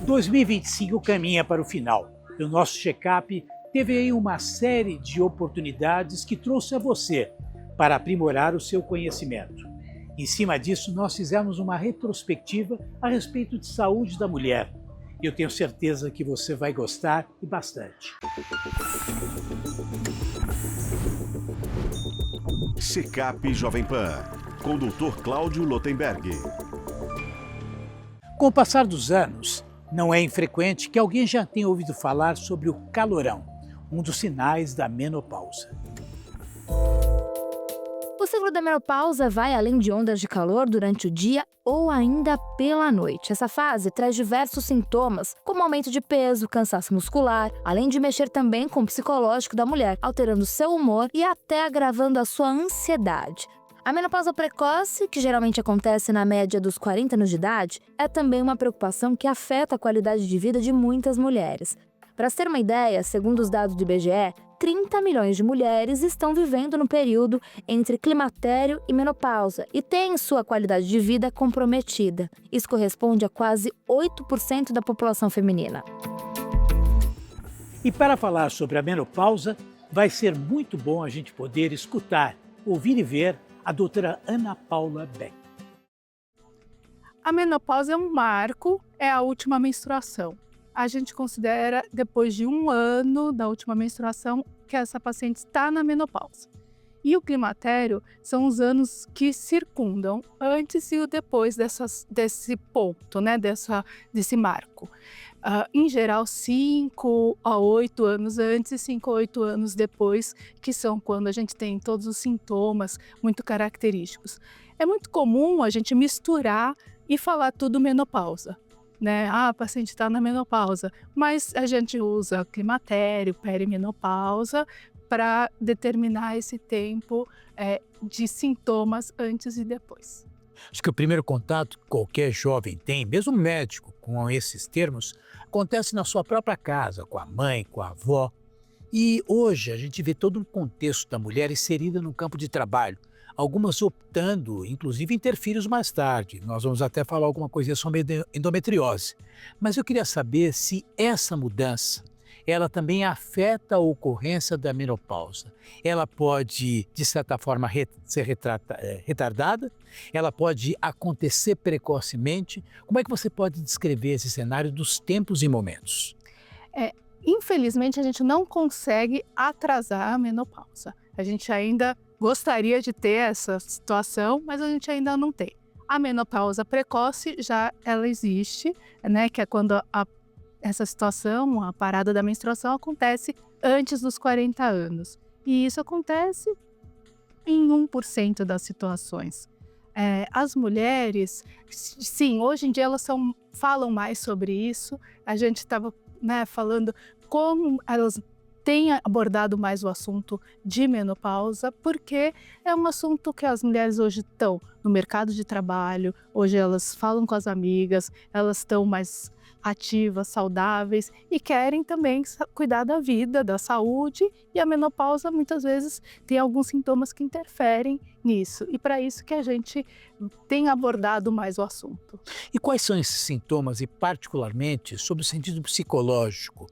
2025 caminha para o final. E o nosso check-up teve aí uma série de oportunidades que trouxe a você para aprimorar o seu conhecimento. Em cima disso, nós fizemos uma retrospectiva a respeito de saúde da mulher. Eu tenho certeza que você vai gostar e bastante. Check-up Jovem Pan, com o Dr. Cláudio Lotenberg. Com o passar dos anos, não é infrequente que alguém já tenha ouvido falar sobre o calorão, um dos sinais da menopausa. O ciclo da menopausa vai além de ondas de calor durante o dia ou ainda pela noite. Essa fase traz diversos sintomas, como aumento de peso, cansaço muscular, além de mexer também com o psicológico da mulher, alterando seu humor e até agravando a sua ansiedade. A menopausa precoce, que geralmente acontece na média dos 40 anos de idade, é também uma preocupação que afeta a qualidade de vida de muitas mulheres. Para se ter uma ideia, segundo os dados do IBGE, 30 milhões de mulheres estão vivendo no período entre climatério e menopausa e têm sua qualidade de vida comprometida. Isso corresponde a quase 8% da população feminina. E para falar sobre a menopausa, vai ser muito bom a gente poder escutar, ouvir e ver a doutora Ana Paula Beck. A menopausa é um marco, é a última menstruação. A gente considera, depois de 1 ano da última menstruação, que essa paciente está na menopausa. E o climatério são os anos que circundam antes e o depois desse ponto, né, desse marco. Em geral, 5 a 8 anos antes e 5 a 8 anos depois, que são quando a gente tem todos os sintomas muito característicos. É muito comum a gente misturar e falar tudo menopausa. Né? A paciente está na menopausa, mas a gente usa climatério, perimenopausa para determinar esse tempo de sintomas antes e depois. Acho que o primeiro contato que qualquer jovem tem, mesmo médico, com esses termos, acontece na sua própria casa, com a mãe, com a avó. E hoje a gente vê todo um contexto da mulher inserida no campo de trabalho, algumas optando, inclusive, em ter filhos mais tarde. Nós vamos até falar alguma coisinha sobre endometriose. Mas eu queria saber se essa mudança, ela também afeta a ocorrência da menopausa. Ela pode, de certa forma, ser retardada? Ela pode acontecer precocemente? Como é que você pode descrever esse cenário dos tempos e momentos? Infelizmente, a gente não consegue atrasar a menopausa. A gente ainda gostaria de ter essa situação, mas a gente ainda não tem. A menopausa precoce ela existe, né, que é quando essa situação, a parada da menstruação acontece antes dos 40 anos. E isso acontece em 1% das situações. As mulheres, sim, hoje em dia elas falam mais sobre isso. A gente estava falando como elas têm abordado mais o assunto de menopausa, porque é um assunto que as mulheres hoje estão no mercado de trabalho, hoje elas falam com as amigas, elas estão mais ativas, saudáveis e querem também cuidar da vida, da saúde, e a menopausa muitas vezes tem alguns sintomas que interferem nisso, e para isso que a gente tem abordado mais o assunto. E quais são esses sintomas e particularmente sobre o sentido psicológico?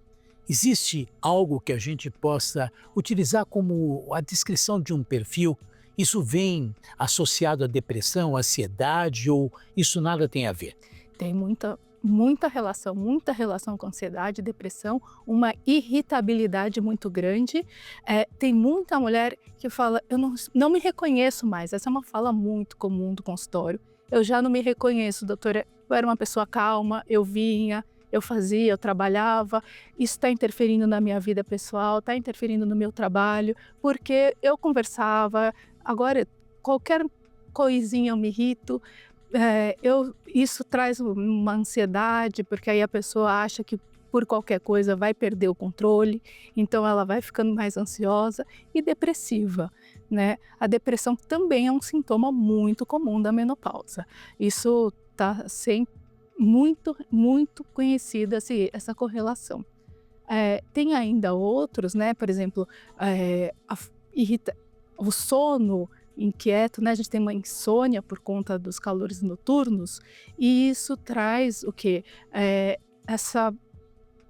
Existe algo que a gente possa utilizar como a descrição de um perfil? Isso vem associado à depressão, à ansiedade ou isso nada tem a ver? Tem muita relação com ansiedade, depressão, uma irritabilidade muito grande. Tem muita mulher que fala, eu não me reconheço mais. Essa é uma fala muito comum do consultório. Eu já não me reconheço, doutora. Eu era uma pessoa calma, eu vinha, eu fazia, eu trabalhava, isso está interferindo na minha vida pessoal, está interferindo no meu trabalho, porque eu conversava, agora qualquer coisinha eu me irrito, isso traz uma ansiedade, porque aí a pessoa acha que por qualquer coisa vai perder o controle, então ela vai ficando mais ansiosa e depressiva, né? A depressão também é um sintoma muito comum da menopausa, isso está sempre muito conhecida essa correlação. Tem ainda outros, né? Por exemplo, o sono inquieto, né? A gente tem uma insônia por conta dos calores noturnos, e isso traz o quê? essa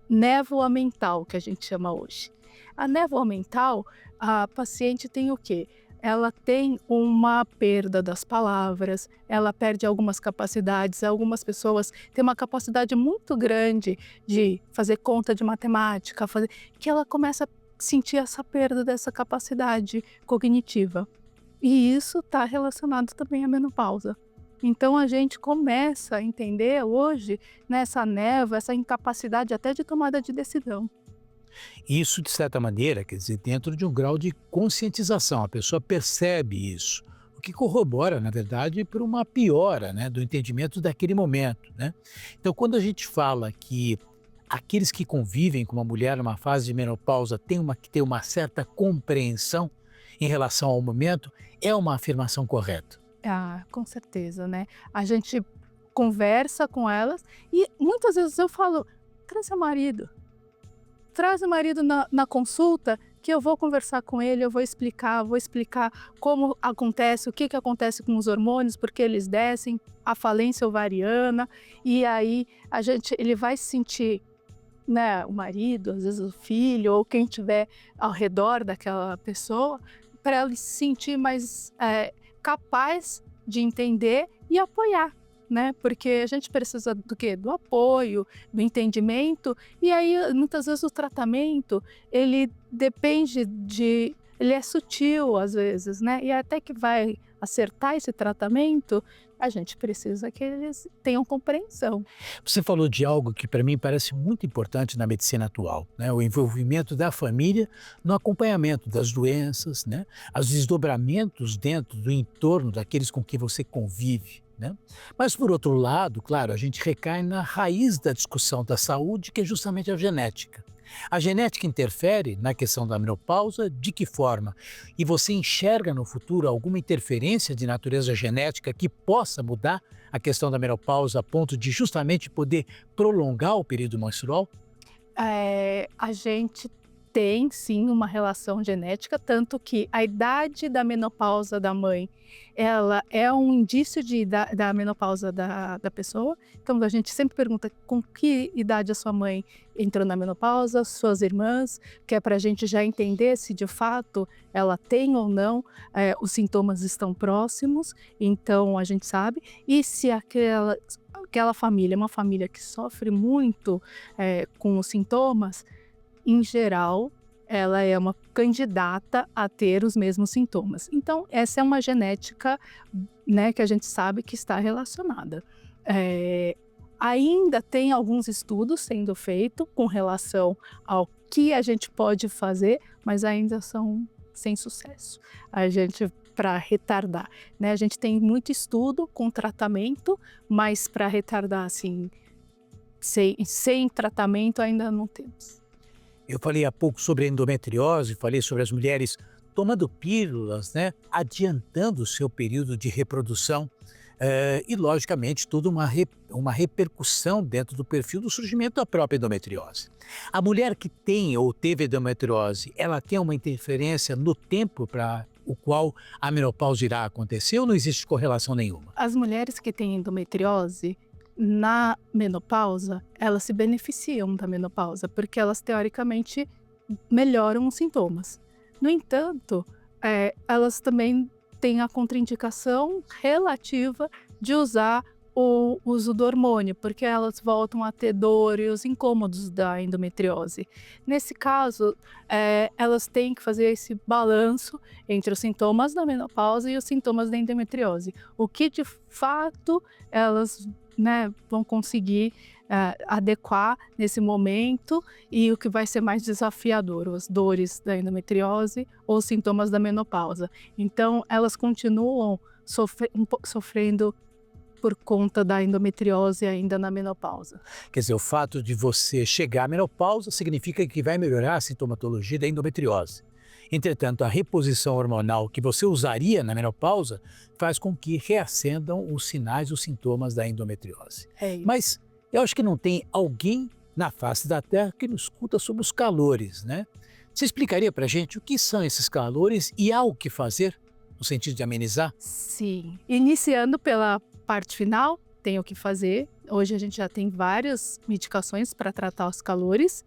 névoa mental que a gente chama hoje. A névoa mental, a paciente tem o quê? Ela tem uma perda das palavras, ela perde algumas capacidades. Algumas pessoas têm uma capacidade muito grande de fazer conta de matemática, que ela começa a sentir essa perda dessa capacidade cognitiva. E isso está relacionado também à menopausa. Então a gente começa a entender hoje nessa névoa, essa incapacidade até de tomada de decisão. Isso, de certa maneira, quer dizer, dentro de um grau de conscientização, a pessoa percebe isso, o que corrobora, na verdade, para uma piora, né, do entendimento daquele momento, né? Então, quando a gente fala que aqueles que convivem com uma mulher numa fase de menopausa têm que ter uma certa compreensão em relação ao momento, é uma afirmação correta. Ah, com certeza, né? A gente conversa com elas e muitas vezes eu falo, traz seu marido. Traz o marido na consulta que eu vou conversar com ele, eu vou explicar como acontece, o que acontece com os hormônios, porque eles descem, a falência ovariana, e aí ele vai se sentir, né, o marido, às vezes o filho, ou quem estiver ao redor daquela pessoa, para ele se sentir mais capaz de entender e apoiar. Né? Porque a gente precisa do quê? Do apoio, do entendimento, e aí muitas vezes o tratamento, ele depende ele é sutil às vezes, né? E até que vai acertar esse tratamento, a gente precisa que eles tenham compreensão. Você falou de algo que para mim parece muito importante na medicina atual, né? O envolvimento da família no acompanhamento das doenças, né? Os desdobramentos dentro do entorno daqueles com quem você convive, né? Mas, por outro lado, claro, a gente recai na raiz da discussão da saúde, que é justamente a genética. A genética interfere na questão da menopausa, de que forma? E você enxerga no futuro alguma interferência de natureza genética que possa mudar a questão da menopausa a ponto de justamente poder prolongar o período menstrual? A gente tem sim uma relação genética, tanto que a idade da menopausa da mãe, ela é um indício da menopausa da pessoa. Então a gente sempre pergunta com que idade a sua mãe entrou na menopausa, suas irmãs, que é para a gente já entender se de fato ela tem ou não, os sintomas estão próximos, então a gente sabe. E se aquela família é uma família que sofre muito com os sintomas, em geral, ela é uma candidata a ter os mesmos sintomas. Então, essa é uma genética, né, que a gente sabe que está relacionada. Ainda tem alguns estudos sendo feitos com relação ao que a gente pode fazer, mas ainda são sem sucesso. Para retardar, né? A gente tem muito estudo com tratamento, mas para retardar, assim, sem tratamento ainda não temos. Eu falei há pouco sobre a endometriose, falei sobre as mulheres tomando pílulas, né, adiantando o seu período de reprodução e, logicamente, toda uma repercussão dentro do perfil do surgimento da própria endometriose. A mulher que tem ou teve endometriose, ela tem uma interferência no tempo para o qual a menopausa irá acontecer ou não existe correlação nenhuma? As mulheres que têm endometriose, na menopausa, elas se beneficiam da menopausa, porque elas teoricamente melhoram os sintomas. No entanto, elas também têm a contraindicação relativa de usar o uso do hormônio, porque elas voltam a ter dor e os incômodos da endometriose. Nesse caso, elas têm que fazer esse balanço entre os sintomas da menopausa e os sintomas da endometriose. O que de fato elas, né, vão conseguir adequar nesse momento e o que vai ser mais desafiador, as dores da endometriose ou os sintomas da menopausa. Então, elas continuam sofrendo por conta da endometriose ainda na menopausa. Quer dizer, o fato de você chegar à menopausa significa que vai melhorar a sintomatologia da endometriose. Entretanto, a reposição hormonal que você usaria na menopausa faz com que reacendam os sinais, os sintomas da endometriose. Mas eu acho que não tem alguém na face da Terra que nos escuta sobre os calores, né? Você explicaria para a gente o que são esses calores e há o que fazer no sentido de amenizar? Sim. Iniciando pela parte final, tem o que fazer, Hoje a gente já tem várias medicações para tratar os calores.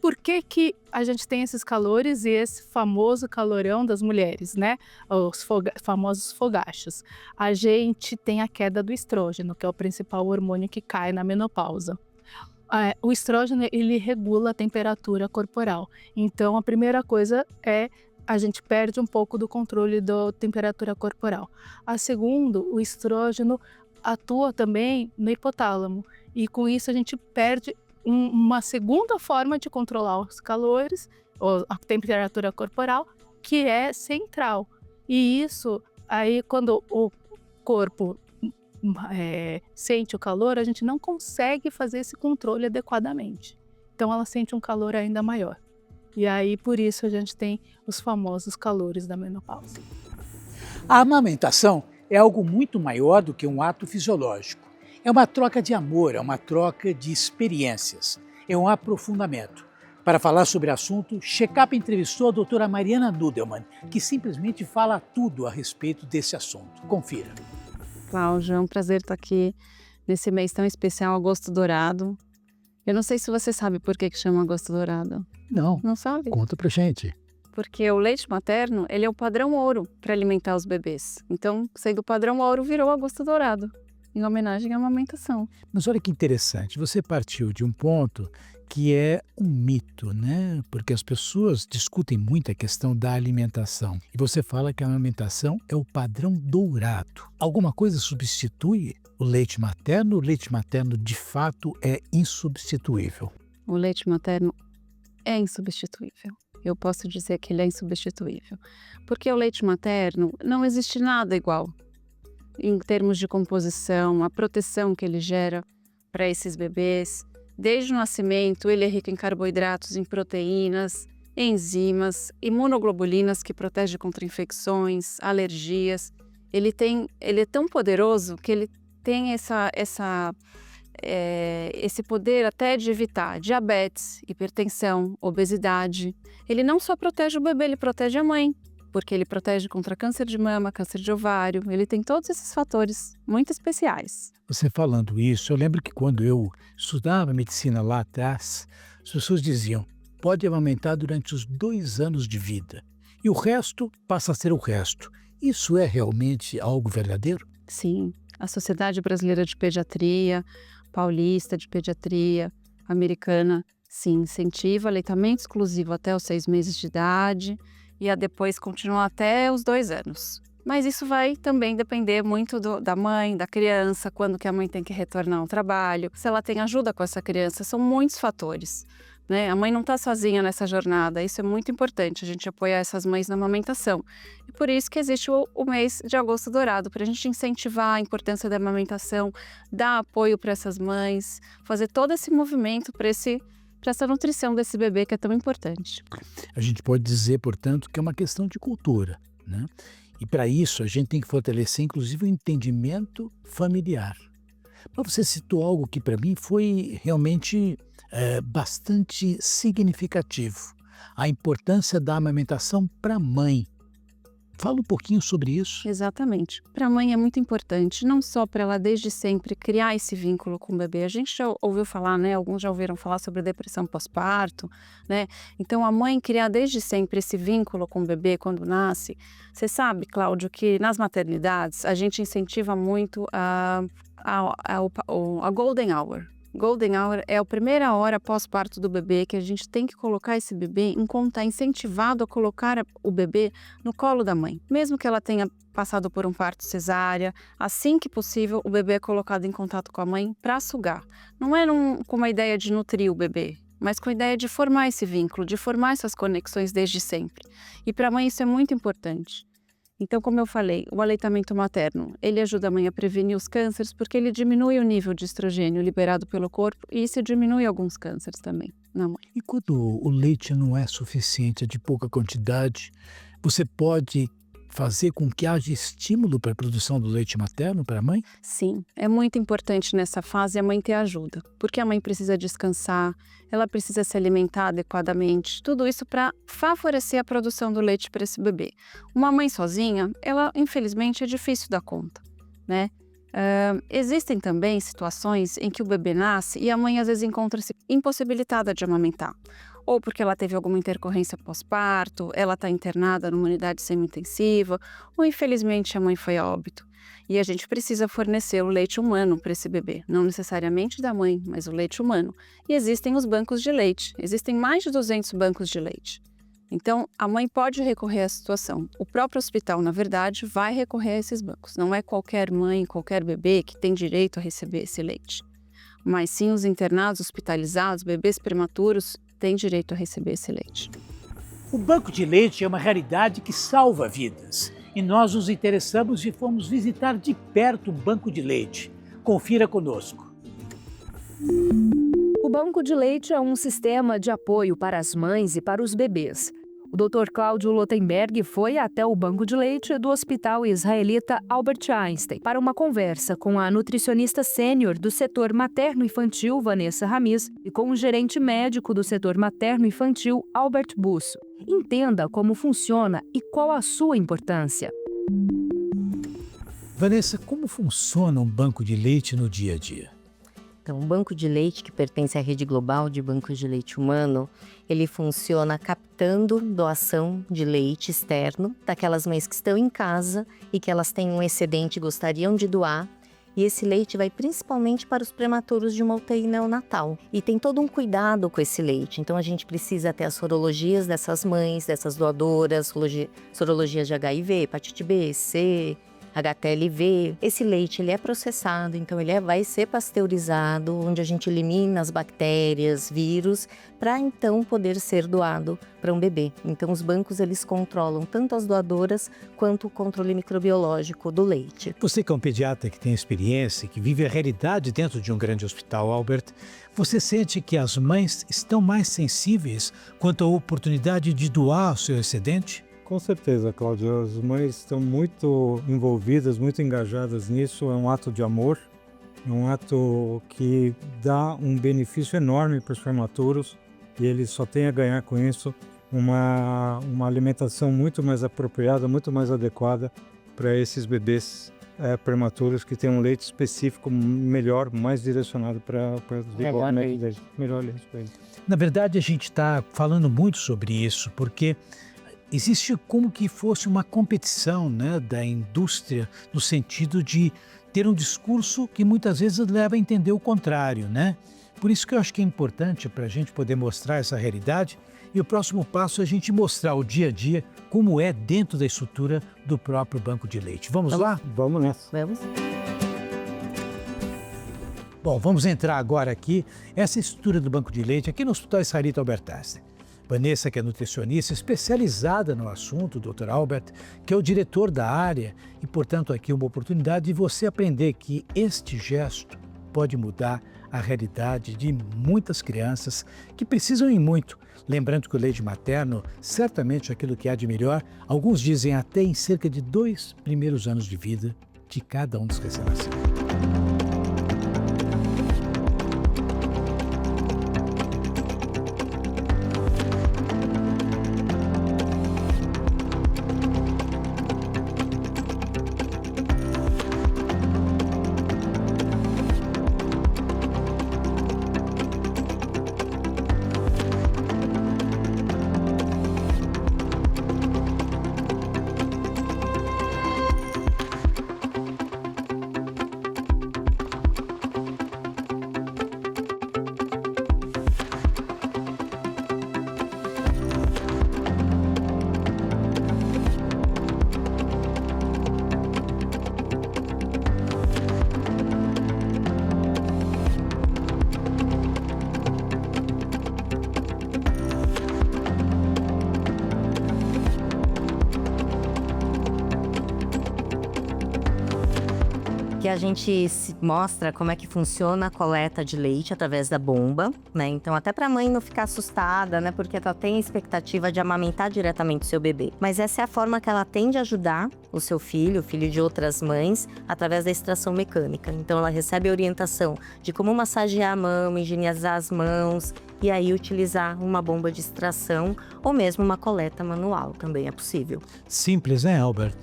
Por que a gente tem esses calores e esse famoso calorão das mulheres, né? Os famosos fogachos. A gente tem a queda do estrógeno, que é o principal hormônio que cai na menopausa. O estrógeno, ele regula a temperatura corporal. Então, a primeira coisa é a gente perde um pouco do controle da temperatura corporal. A segunda, o estrógeno atua também no hipotálamo. E com isso a gente perde uma segunda forma de controlar os calores, ou a temperatura corporal, que é central. E isso, aí quando o corpo sente o calor, a gente não consegue fazer esse controle adequadamente. Então ela sente um calor ainda maior. E aí, por isso, a gente tem os famosos calores da menopausa. A amamentação é algo muito maior do que um ato fisiológico. É uma troca de amor, é uma troca de experiências, é um aprofundamento. Para falar sobre o assunto, Checkup entrevistou a doutora Mariana Nudelman, que simplesmente fala tudo a respeito desse assunto. Confira. Cláudia, é um prazer estar aqui nesse mês tão especial, Agosto Dourado. Eu não sei se você sabe por que chama Agosto Dourado. Não. Não sabe? Conta pra gente. Porque o leite materno, ele é o padrão ouro para alimentar os bebês. Então, sendo o padrão ouro, virou Agosto Dourado, em homenagem à amamentação. Mas olha que interessante, você partiu de um ponto que é um mito, né? Porque as pessoas discutem muito a questão da alimentação. E você fala que a amamentação é o padrão dourado. Alguma coisa substitui o leite materno? O leite materno, de fato, é insubstituível. O leite materno é insubstituível. Eu posso dizer que ele é insubstituível. Porque o leite materno não existe nada igual em termos de composição, a proteção que ele gera para esses bebês. Desde o nascimento, ele é rico em carboidratos, em proteínas, enzimas, imunoglobulinas que protegem contra infecções, alergias. Ele é tão poderoso que ele tem esse poder até de evitar diabetes, hipertensão, obesidade. Ele não só protege o bebê, ele protege a mãe, porque ele protege contra câncer de mama, câncer de ovário. Ele tem todos esses fatores muito especiais. Você falando isso, eu lembro que quando eu estudava medicina lá atrás, as pessoas diziam, pode amamentar durante os 2 anos de vida e o resto passa a ser o resto. Isso é realmente algo verdadeiro? Sim, a Sociedade Brasileira de Pediatria, Paulista de Pediatria, Americana, sim, incentiva aleitamento exclusivo até os 6 meses de idade e a depois continuar até os 2 anos. Mas isso vai também depender muito da mãe, da criança, quando que a mãe tem que retornar ao trabalho, se ela tem ajuda com essa criança, são muitos fatores, né? A mãe não está sozinha nessa jornada, isso é muito importante, a gente apoiar essas mães na amamentação. E por isso que existe o mês de Agosto Dourado, para a gente incentivar a importância da amamentação, dar apoio para essas mães, fazer todo esse movimento para essa nutrição desse bebê que é tão importante. A gente pode dizer, portanto, que é uma questão de cultura, né? E para isso a gente tem que fortalecer, inclusive, o entendimento familiar. Mas você citou algo que para mim foi realmente bastante significativo. A importância da amamentação para a mãe. Fala um pouquinho sobre isso. Exatamente. Para a mãe é muito importante, não só para ela desde sempre criar esse vínculo com o bebê. A gente já ouviu falar, né? Alguns já ouviram falar sobre depressão pós-parto, né? Então a mãe criar desde sempre esse vínculo com o bebê quando nasce. Você sabe, Cláudio, que nas maternidades a gente incentiva muito a Golden Hour. Golden Hour é a primeira hora pós-parto do bebê que a gente tem que colocar esse bebê tá incentivado a colocar o bebê no colo da mãe. Mesmo que ela tenha passado por um parto cesárea, assim que possível o bebê é colocado em contato com a mãe para sugar. Não é com uma ideia de nutrir o bebê, mas com a ideia de formar esse vínculo, de formar essas conexões desde sempre. E para a mãe isso é muito importante. Então, como eu falei, o aleitamento materno, ele ajuda a mãe a prevenir os cânceres porque ele diminui o nível de estrogênio liberado pelo corpo e isso diminui alguns cânceres também na mãe. E quando o leite não é suficiente, é de pouca quantidade, você pode fazer com que haja estímulo para a produção do leite materno para a mãe? Sim, é muito importante nessa fase a mãe ter ajuda, porque a mãe precisa descansar, ela precisa se alimentar adequadamente, tudo isso para favorecer a produção do leite para esse bebê. Uma mãe sozinha, ela infelizmente é difícil dar conta, né? Existem também situações em que o bebê nasce e a mãe às vezes encontra-se impossibilitada de amamentar. Ou porque ela teve alguma intercorrência pós-parto, ela está internada numa unidade semi-intensiva, ou infelizmente a mãe foi a óbito. E a gente precisa fornecer o leite humano para esse bebê, não necessariamente da mãe, mas o leite humano. E existem os bancos de leite, existem mais de 200 bancos de leite. Então, a mãe pode recorrer à situação. O próprio hospital, na verdade, vai recorrer a esses bancos. Não é qualquer mãe, qualquer bebê que tem direito a receber esse leite. Mas sim os internados, hospitalizados, bebês prematuros, têm direito a receber esse leite. O banco de leite é uma realidade que salva vidas. E nós nos interessamos e fomos visitar de perto o banco de leite. Confira conosco. O banco de leite é um sistema de apoio para as mães e para os bebês. O Dr. Cláudio Lotenberg foi até o banco de leite do Hospital Israelita Albert Einstein para uma conversa com a nutricionista sênior do setor materno-infantil, Vanessa Ramiz, e com o gerente médico do setor materno-infantil, Albert Busso. Entenda como funciona e qual a sua importância. Vanessa, como funciona um banco de leite no dia a dia? Então, o banco de leite, que pertence à rede global de bancos de leite humano, ele funciona captando doação de leite externo daquelas mães que estão em casa e que elas têm um excedente e gostariam de doar. E esse leite vai principalmente para os prematuros de uma UTI neonatal. E tem todo um cuidado com esse leite. Então, a gente precisa ter as sorologias dessas mães, dessas doadoras, sorologias de HIV, hepatite B, C, HTLV. Esse leite ele é processado, então ele vai ser pasteurizado, onde a gente elimina as bactérias, vírus, para então poder ser doado para um bebê. Então os bancos eles controlam tanto as doadoras quanto o controle microbiológico do leite. Você que é um pediatra que tem experiência, que vive a realidade dentro de um grande hospital, Albert, você sente que as mães estão mais sensíveis quanto à oportunidade de doar o seu excedente? Com certeza, Cláudio. As mães estão muito envolvidas, muito engajadas nisso. É um ato de amor, é um ato que dá um benefício enorme para os prematuros e eles só têm a ganhar com isso uma alimentação muito mais apropriada, muito mais adequada para esses bebês prematuros que têm um leite específico melhor, mais direcionado para o desenvolvimento deles. Melhor leite para eles. Na verdade, a gente está falando muito sobre isso, porque existe como que fosse uma competição, né, da indústria no sentido de ter um discurso que muitas vezes leva a entender o contrário, né? Por isso que eu acho que é importante para a gente poder mostrar essa realidade e o próximo passo é a gente mostrar o dia a dia como é dentro da estrutura do próprio banco de leite. Vamos lá? Vamos nessa. Vamos? Bom, vamos entrar agora aqui, essa estrutura do banco de leite aqui no Hospital Israelita Albert Einstein. Vanessa, que é nutricionista especializada no assunto, Dr. Albert, que é o diretor da área e, portanto, aqui uma oportunidade de você aprender que este gesto pode mudar a realidade de muitas crianças que precisam ir muito. Lembrando que o leite materno, certamente aquilo que há de melhor, alguns dizem até em cerca de 2 primeiros anos de vida de cada um dos recém-nascidos. Aqui a gente mostra como é que funciona a coleta de leite através da bomba, né? Então até para a mãe não ficar assustada, né? Porque ela tem a expectativa de amamentar diretamente o seu bebê. Mas essa é a forma que ela tem de ajudar o seu filho, o filho de outras mães, através da extração mecânica. Então ela recebe a orientação de como massagear a mão, higienizar as mãos e aí utilizar uma bomba de extração ou mesmo uma coleta manual, também é possível. Simples, né, Albert?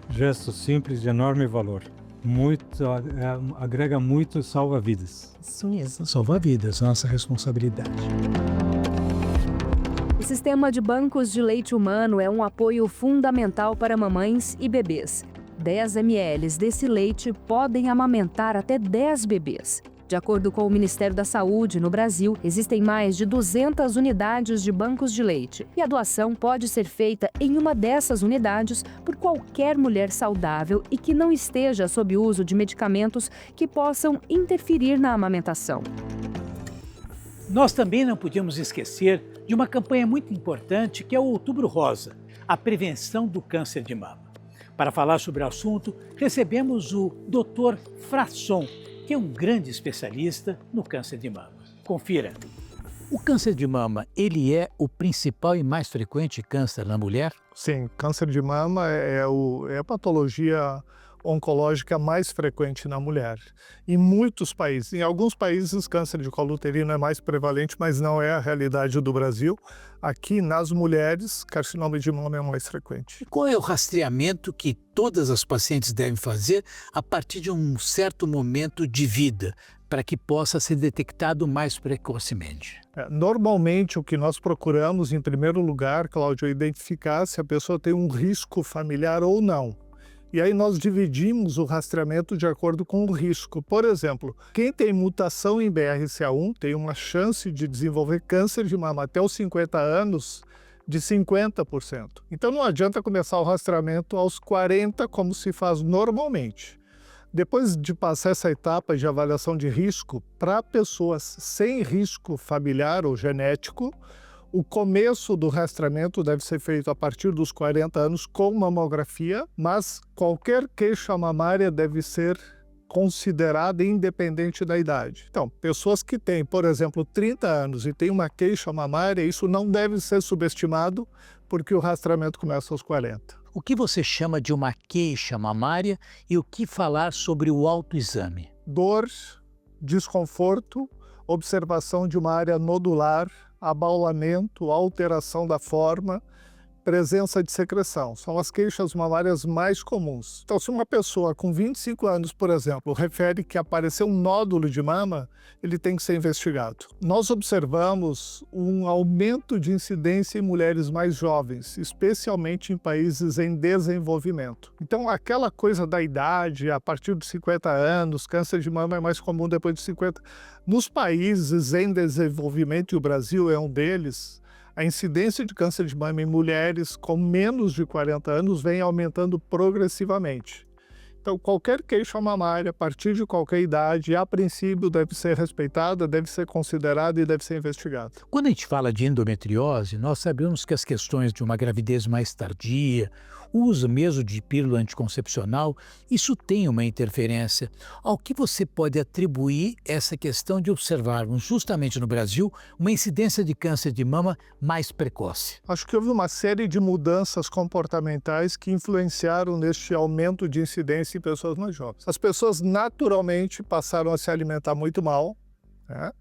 Gesto simples de enorme valor. agrega muito, salva vidas. Isso mesmo, salva vidas, nossa responsabilidade. O sistema de bancos de leite humano é um apoio fundamental para mamães e bebês. 10 ml desse leite podem amamentar até 10 bebês. De acordo com o Ministério da Saúde, no Brasil, existem mais de 200 unidades de bancos de leite. E a doação pode ser feita em uma dessas unidades por qualquer mulher saudável e que não esteja sob uso de medicamentos que possam interferir na amamentação. Nós também não podíamos esquecer de uma campanha muito importante que é o Outubro Rosa, a prevenção do câncer de mama. Para falar sobre o assunto, recebemos o Dr. Frasson, que é um grande especialista no câncer de mama. Confira. O câncer de mama, ele é o principal e mais frequente câncer na mulher? Sim, câncer de mama é a patologia oncológica mais frequente na mulher. Em muitos países, em alguns países, câncer de colo uterino é mais prevalente, mas não é a realidade do Brasil. Aqui, nas mulheres, carcinoma de mama é mais frequente. E qual é o rastreamento que todas as pacientes devem fazer a partir de um certo momento de vida, para que possa ser detectado mais precocemente? Normalmente, o que nós procuramos, em primeiro lugar, Cláudio, é identificar se a pessoa tem um risco familiar ou não. E aí nós dividimos o rastreamento de acordo com o risco. Por exemplo, quem tem mutação em BRCA1 tem uma chance de desenvolver câncer de mama até os 50 anos de 50%. Então não adianta começar o rastreamento aos 40, como se faz normalmente. Depois de passar essa etapa de avaliação de risco, para pessoas sem risco familiar ou genético, o começo do rastreamento deve ser feito a partir dos 40 anos com mamografia, mas qualquer queixa mamária deve ser considerada independente da idade. Então, pessoas que têm, por exemplo, 30 anos e têm uma queixa mamária, isso não deve ser subestimado, porque o rastreamento começa aos 40. O que você chama de uma queixa mamária e o que falar sobre o autoexame? Dor, desconforto, observação de uma área nodular, abaulamento, alteração da forma, presença de secreção. São as queixas mamárias mais comuns. Então, se uma pessoa com 25 anos, por exemplo, refere que apareceu um nódulo de mama, ele tem que ser investigado. Nós observamos um aumento de incidência em mulheres mais jovens, especialmente em países em desenvolvimento. Então, aquela coisa da idade, a partir dos 50 anos, câncer de mama é mais comum depois de 50. Nos países em desenvolvimento, e o Brasil é um deles, a incidência de câncer de mama em mulheres com menos de 40 anos vem aumentando progressivamente. Então, qualquer queixa mamária, a partir de qualquer idade, a princípio deve ser respeitada, deve ser considerada e deve ser investigada. Quando a gente fala de endometriose, nós sabemos que as questões de uma gravidez mais tardia, o uso mesmo de pílula anticoncepcional, isso tem uma interferência. Ao que você pode atribuir essa questão de observarmos, justamente no Brasil, uma incidência de câncer de mama mais precoce? Acho que houve uma série de mudanças comportamentais que influenciaram neste aumento de incidência em pessoas mais jovens. As pessoas naturalmente passaram a se alimentar muito mal, né?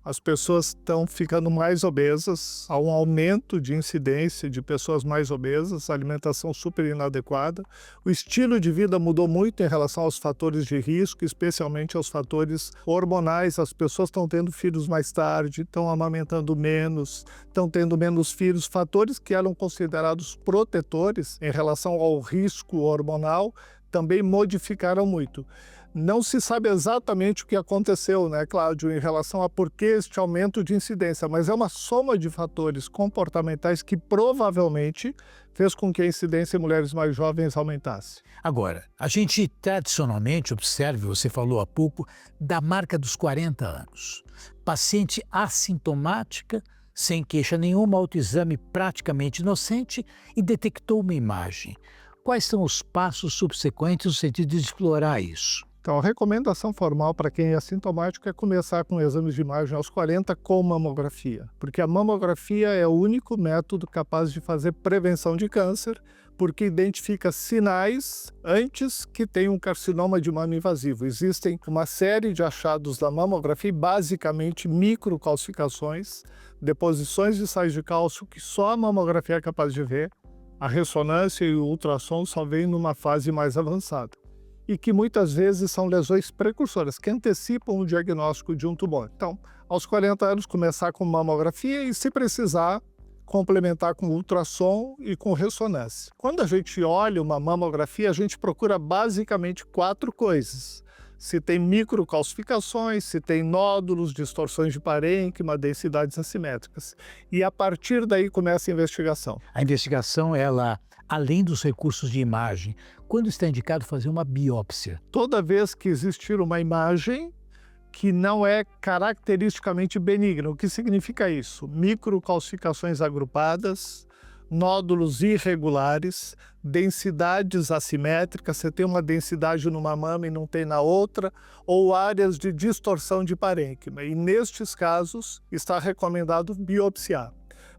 As pessoas estão ficando mais obesas, há um aumento de incidência de pessoas mais obesas, alimentação super inadequada. O estilo de vida mudou muito em relação aos fatores de risco, especialmente aos fatores hormonais. As pessoas estão tendo filhos mais tarde, estão amamentando menos, estão tendo menos filhos. Fatores que eram considerados protetores em relação ao risco hormonal também modificaram muito. Não se sabe exatamente o que aconteceu, né, Cláudio, em relação a por que este aumento de incidência, mas é uma soma de fatores comportamentais que provavelmente fez com que a incidência em mulheres mais jovens aumentasse. Agora, a gente tradicionalmente observa, você falou há pouco, da marca dos 40 anos. Paciente assintomática, sem queixa nenhuma, autoexame praticamente inocente e detectou uma imagem. Quais são os passos subsequentes no sentido de explorar isso? Então, a recomendação formal para quem é assintomático é começar com exames de imagem aos 40 com mamografia, porque a mamografia é o único método capaz de fazer prevenção de câncer, porque identifica sinais antes que tenha um carcinoma de mama invasivo. Existem uma série de achados da mamografia, basicamente microcalcificações, deposições de sais de cálcio que só a mamografia é capaz de ver. A ressonância e o ultrassom só vêm numa fase mais avançada. e que muitas vezes são lesões precursoras, que antecipam o diagnóstico de um tumor. Então, aos 40 anos, começar com mamografia e, se precisar, complementar com ultrassom e com ressonância. Quando a gente olha uma mamografia, a gente procura basicamente 4 coisas. Se tem microcalcificações, se tem nódulos, distorções de parênquima, densidades assimétricas. E a partir daí começa a investigação. A investigação, ela, além dos recursos de imagem, quando está indicado fazer uma biópsia? Toda vez que existir uma imagem que não é caracteristicamente benigna. O que significa isso? Microcalcificações agrupadas, nódulos irregulares, densidades assimétricas, você tem uma densidade numa mama e não tem na outra, ou áreas de distorção de parênquima. E nestes casos está recomendado biopsiar,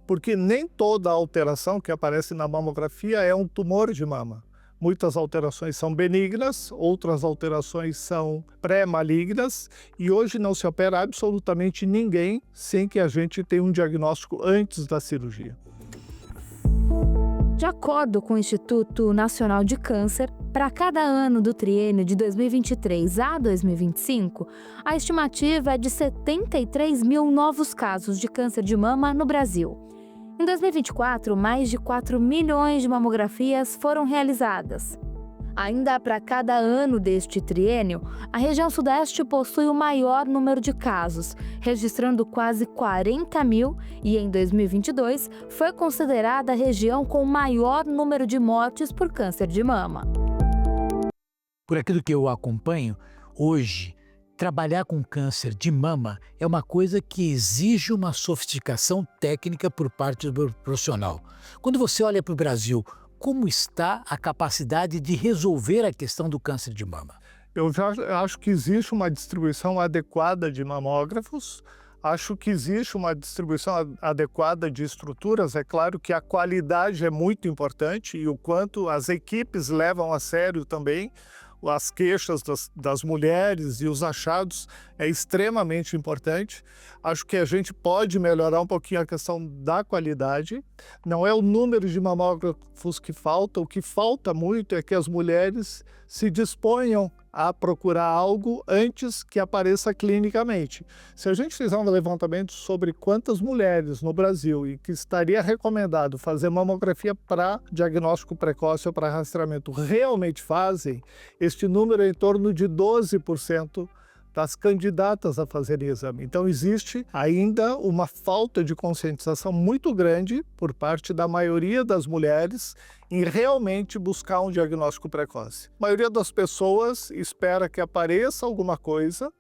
porque nem toda alteração que aparece na mamografia é um tumor de mama. Muitas alterações são benignas, outras alterações são pré-malignas e hoje não se opera absolutamente ninguém sem que a gente tenha um diagnóstico antes da cirurgia. De acordo com o Instituto Nacional de Câncer, para cada ano do triênio de 2023 a 2025, a estimativa é de 73 mil novos casos de câncer de mama no Brasil. Em 2024, mais de 4 milhões de mamografias foram realizadas. Ainda para cada ano deste triênio, a região sudeste possui o maior número de casos, registrando quase 40 mil e, em 2022, foi considerada a região com o maior número de mortes por câncer de mama. Por aquilo que eu acompanho, hoje, trabalhar com câncer de mama é uma coisa que exige uma sofisticação técnica por parte do profissional. Quando você olha para o Brasil, como está a capacidade de resolver a questão do câncer de mama? Eu já acho que existe uma distribuição adequada de mamógrafos, acho que existe uma distribuição adequada de estruturas. É claro que a qualidade é muito importante e o quanto as equipes levam a sério também as queixas das mulheres e os achados é extremamente importante. Acho que a gente pode melhorar um pouquinho a questão da qualidade. Não é o número de mamógrafos que falta, o que falta muito é que as mulheres se disponham a procurar algo antes que apareça clinicamente. Se a gente fizer um levantamento sobre quantas mulheres no Brasil e que estaria recomendado fazer mamografia para diagnóstico precoce ou para rastreamento realmente fazem, este número é em torno de 12% das candidatas a fazerem exame. Então existe ainda uma falta de conscientização muito grande por parte da maioria das mulheres em realmente buscar um diagnóstico precoce. A maioria das pessoas espera que apareça alguma coisa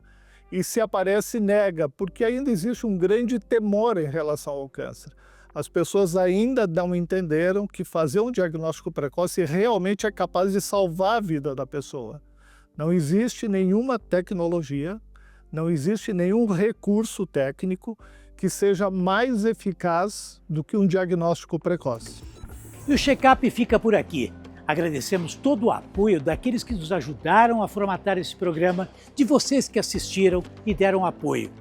e, se aparece, nega, porque ainda existe um grande temor em relação ao câncer. As pessoas ainda não entenderam que fazer um diagnóstico precoce realmente é capaz de salvar a vida da pessoa. Não existe nenhuma tecnologia, não existe nenhum recurso técnico que seja mais eficaz do que um diagnóstico precoce. E o check-up fica por aqui. Agradecemos todo o apoio daqueles que nos ajudaram a formatar esse programa, de vocês que assistiram e deram apoio.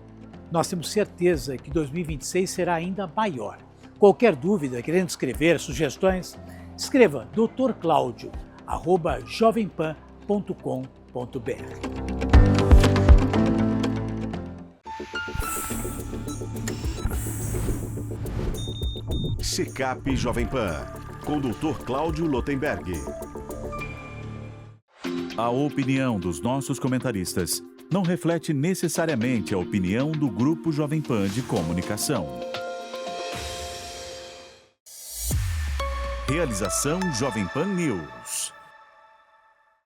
Nós temos certeza que 2026 será ainda maior. Qualquer dúvida, querendo escrever, sugestões, escreva drclaudio@jovempan.com.br. Check-up Jovem Pan, com o Dr. Cláudio Lotenberg. A opinião dos nossos comentaristas não reflete necessariamente a opinião do Grupo Jovem Pan de Comunicação. Realização Jovem Pan News.